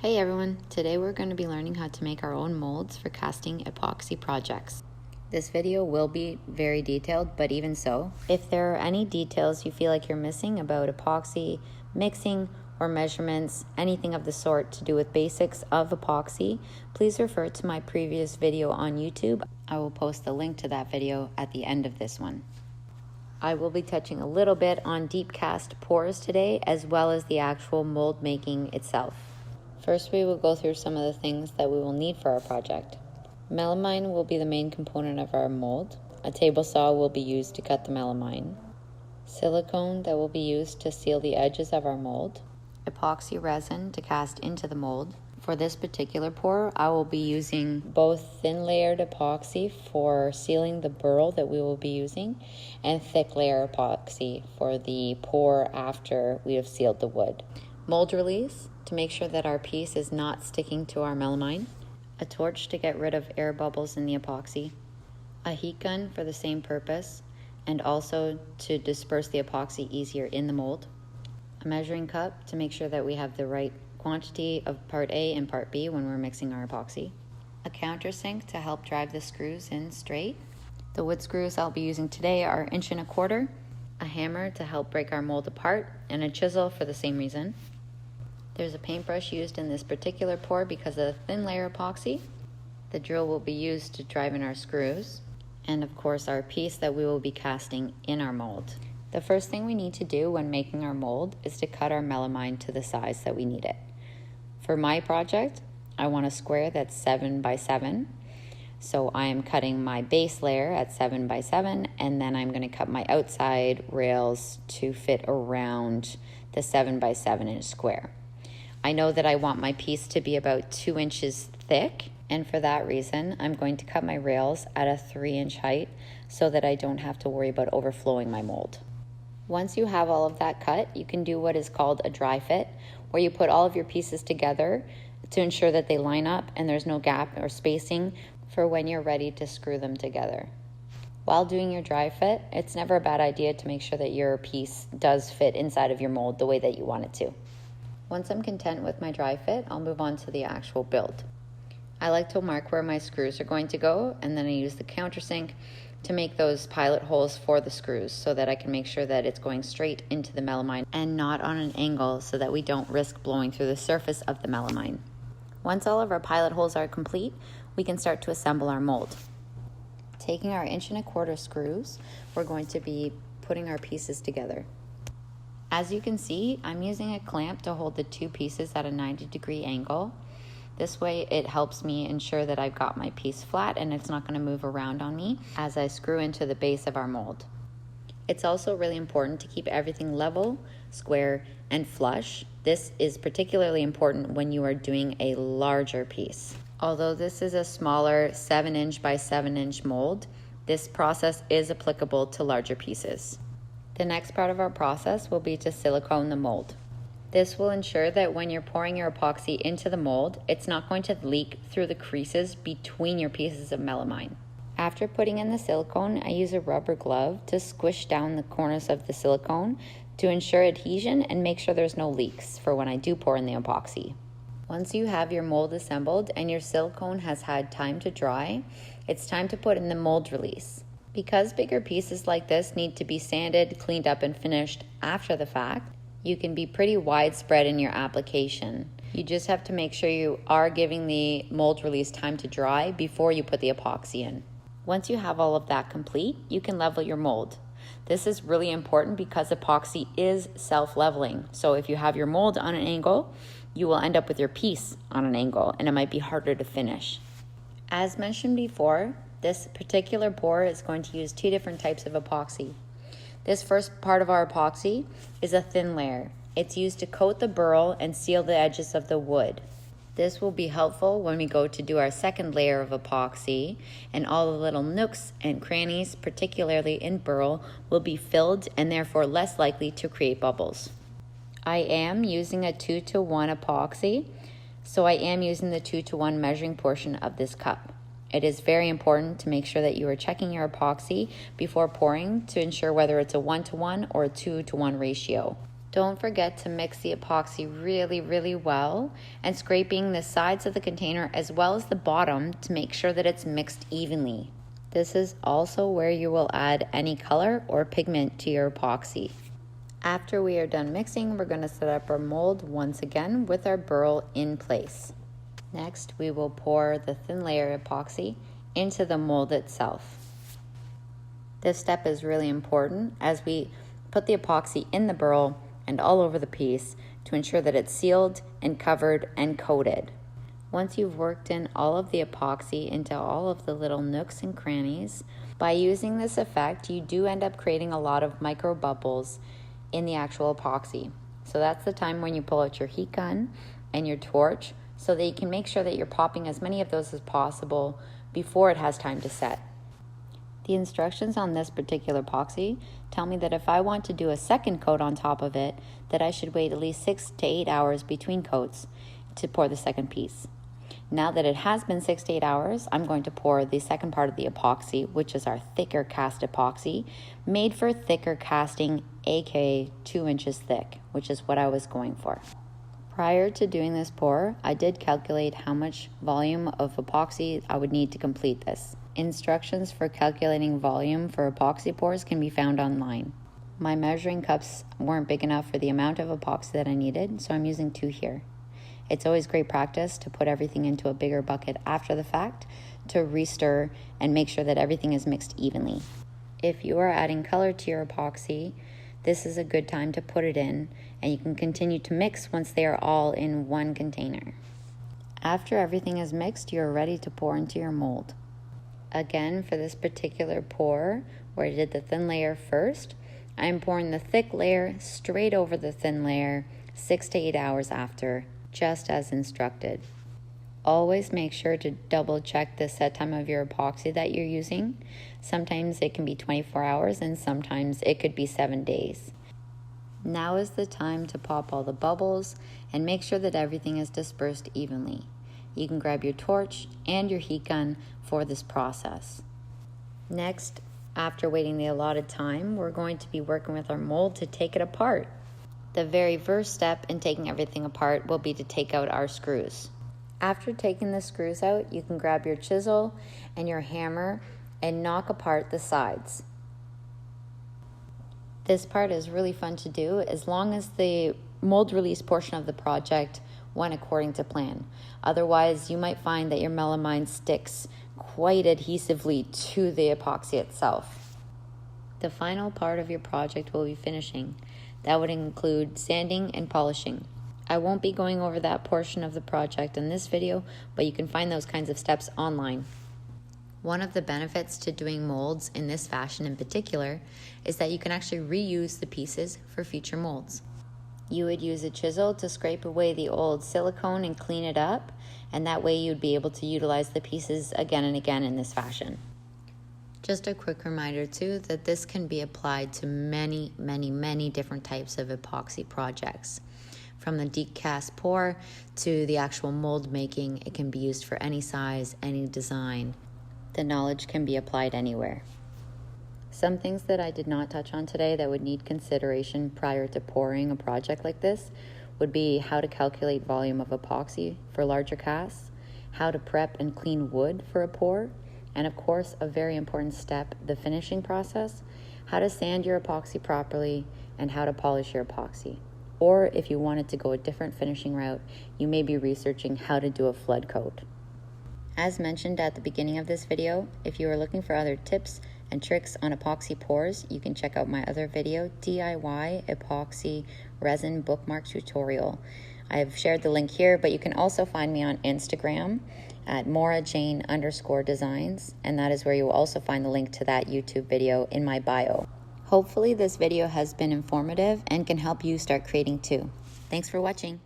Hey everyone, today we're going to be learning how to make our own molds for casting epoxy projects. This video will be very detailed, but even so, if there are any details you feel like you're missing about epoxy, mixing, or measurements, anything of the sort to do with basics of epoxy, please refer to my previous video on YouTube. I will post the link to that video at the end of this one. I will be touching a little bit on deep cast pours today, as well as the actual mold making itself. First, we will go through some of the things that we will need for our project. Melamine will be the main component of our mold. A table saw will be used to cut the melamine. Silicone that will be used to seal the edges of our mold. Epoxy resin to cast into the mold. For this particular pour, I will be using both thin layered epoxy for sealing the burl that we will be using, and thick layer epoxy for the pour after we have sealed the wood. Mold release to make sure that our piece is not sticking to our melamine. A torch to get rid of air bubbles in the epoxy. A heat gun for the same purpose, and also to disperse the epoxy easier in the mold. A measuring cup to make sure that we have the right quantity of part A and part B when we're mixing our epoxy. A countersink to help drive the screws in straight. The wood screws I'll be using today are 1.25 inches. A hammer to help break our mold apart, and a chisel for the same reason. There's a paintbrush used in this particular pour because of the thin layer epoxy. The drill will be used to drive in our screws, and of course our piece that we will be casting in our mold. The first thing we need to do when making our mold is to cut our melamine to the size that we need it. For my project, I want a square that's 7 by 7. So I am cutting my base layer at 7 by 7, and then I'm going to cut my outside rails to fit around the 7 by 7 inch square. I know that I want my piece to be about 2 inches thick, and for that reason, I'm going to cut my rails at a 3-inch height so that I don't have to worry about overflowing my mold. Once you have all of that cut, you can do what is called a dry fit, where you put all of your pieces together to ensure that they line up and there's no gap or spacing for when you're ready to screw them together. While doing your dry fit, it's never a bad idea to make sure that your piece does fit inside of your mold the way that you want it to. Once I'm content with my dry fit, I'll move on to the actual build. I like to mark where my screws are going to go, and then I use the countersink to make those pilot holes for the screws so that I can make sure that it's going straight into the melamine and not on an angle so that we don't risk blowing through the surface of the melamine. Once all of our pilot holes are complete, we can start to assemble our mold. Taking our 1.25 inch screws, we're going to be putting our pieces together. As you can see, I'm using a clamp to hold the two pieces at a 90-degree angle. This way it helps me ensure that I've got my piece flat and it's not going to move around on me as I screw into the base of our mold. It's also really important to keep everything level, square, and flush. This is particularly important when you are doing a larger piece. Although this is a smaller 7-inch by 7-inch mold, this process is applicable to larger pieces. The next part of our process will be to silicone the mold. This will ensure that when you're pouring your epoxy into the mold, it's not going to leak through the creases between your pieces of melamine. After putting in the silicone, I use a rubber glove to squish down the corners of the silicone to ensure adhesion and make sure there's no leaks for when I do pour in the epoxy. Once you have your mold assembled and your silicone has had time to dry, it's time to put in the mold release. Because bigger pieces like this need to be sanded, cleaned up, and finished after the fact, you can be pretty widespread in your application. You just have to make sure you are giving the mold release time to dry before you put the epoxy in. Once you have all of that complete, you can level your mold. This is really important because epoxy is self-leveling. So if you have your mold on an angle, you will end up with your piece on an angle and it might be harder to finish. As mentioned before, this particular pour is going to use 2 different types of epoxy. This first part of our epoxy is a thin layer. It's used to coat the burl and seal the edges of the wood. This will be helpful when we go to do our second layer of epoxy, and all the little nooks and crannies, particularly in burl, will be filled and therefore less likely to create bubbles. I am using a 2-to-1 epoxy, so I am using the 2-to-1 measuring portion of this cup. It is very important to make sure that you are checking your epoxy before pouring to ensure whether it's a 1-to-1 or a 2-to-1 ratio. Don't forget to mix the epoxy really well and scraping the sides of the container as well as the bottom to make sure that it's mixed evenly. This is also where you will add any color or pigment to your epoxy. After we are done mixing, we're going to set up our mold once again with our burl in place. Next, we will pour the thin layer epoxy into the mold itself. This step is really important as we put the epoxy in the burl and all over the piece to ensure that it's sealed and covered and coated. Once you've worked in all of the epoxy into all of the little nooks and crannies, by using this effect, you do end up creating a lot of micro bubbles in the actual epoxy. So that's the time when you pull out your heat gun and your torch so that you can make sure that you're popping as many of those as possible before it has time to set. The instructions on this particular epoxy tell me that if I want to do a second coat on top of it, that I should wait at least 6 to 8 hours between coats to pour the second piece. Now that it has been 6 to 8 hours, I'm going to pour the second part of the epoxy, which is our thicker cast epoxy, made for thicker casting, aka 2 inches thick, which is what I was going for. Prior to doing this pour, I did calculate how much volume of epoxy I would need to complete this. Instructions for calculating volume for epoxy pours can be found online. My measuring cups weren't big enough for the amount of epoxy that I needed, so I'm using 2 here. It's always great practice to put everything into a bigger bucket after the fact to restir and make sure that everything is mixed evenly. If you are adding color to your epoxy, this is a good time to put it in, and you can continue to mix once they are all in one container. After everything is mixed, you're ready to pour into your mold. Again, for this particular pour, where I did the thin layer first, I'm pouring the thick layer straight over the thin layer 6 to 8 hours after, just as instructed. Always make sure to double check the set time of your epoxy that you're using. Sometimes it can be 24 hours and sometimes it could be 7 days. Now is the time to pop all the bubbles and make sure that everything is dispersed evenly. You can grab your torch and your heat gun for this process. Next, after waiting the allotted time, we're going to be working with our mold to take it apart. The very first step in taking everything apart will be to take out our screws. After taking the screws out, you can grab your chisel and your hammer and knock apart the sides. This part is really fun to do as long as the mold release portion of the project went according to plan. Otherwise, you might find that your melamine sticks quite adhesively to the epoxy itself. The final part of your project will be finishing. That would include sanding and polishing. I won't be going over that portion of the project in this video, but you can find those kinds of steps online. One of the benefits to doing molds in this fashion in particular is that you can actually reuse the pieces for future molds. You would use a chisel to scrape away the old silicone and clean it up, and that way you'd be able to utilize the pieces again and again in this fashion. Just a quick reminder too that this can be applied to many different types of epoxy projects. From the decast pour to the actual mold making, it can be used for any size, any design. The knowledge can be applied anywhere. Some things that I did not touch on today that would need consideration prior to pouring a project like this would be how to calculate volume of epoxy for larger casts, how to prep and clean wood for a pour, and of course, a very important step, the finishing process, how to sand your epoxy properly and how to polish your epoxy. Or if you wanted to go a different finishing route, you may be researching how to do a flood coat. As mentioned at the beginning of this video, if you are looking for other tips and tricks on epoxy pours, you can check out my other video, DIY epoxy resin bookmark tutorial. I've shared the link here, but you can also find me on Instagram at Morrah Jane _Designs, and that is where you will also find the link to that YouTube video in my bio. Hopefully this video has been informative and can help you start creating too. Thanks for watching.